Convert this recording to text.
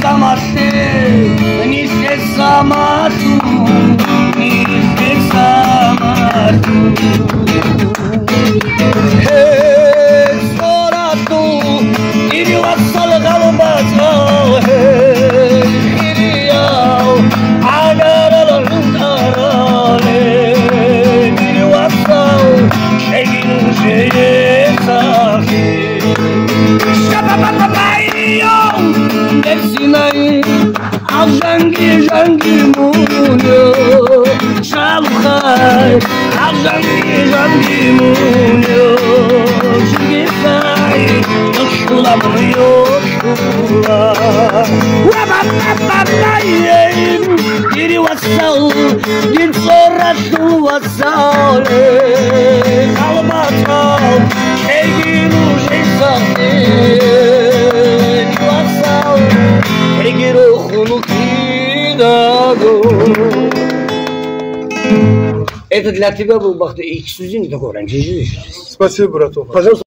заматы, не самату, не самату. Сорату, или вассал галбату, хирияу, агарал жундарале, или вассал, шегин жеесахи. Шабабабайо, нефсинай, Jangi jangi munyo, shalukhay. Jangi munyo, shigifay, yoshula munyo shula. Wababababay, diri wasau, din soratu wasau. Kalmatau, shegiru shesati, wasau, shegiru khuluki. Это для тебя был, Бахты, и к студенте такой раньше. Спасибо, браток. Пожалуйста.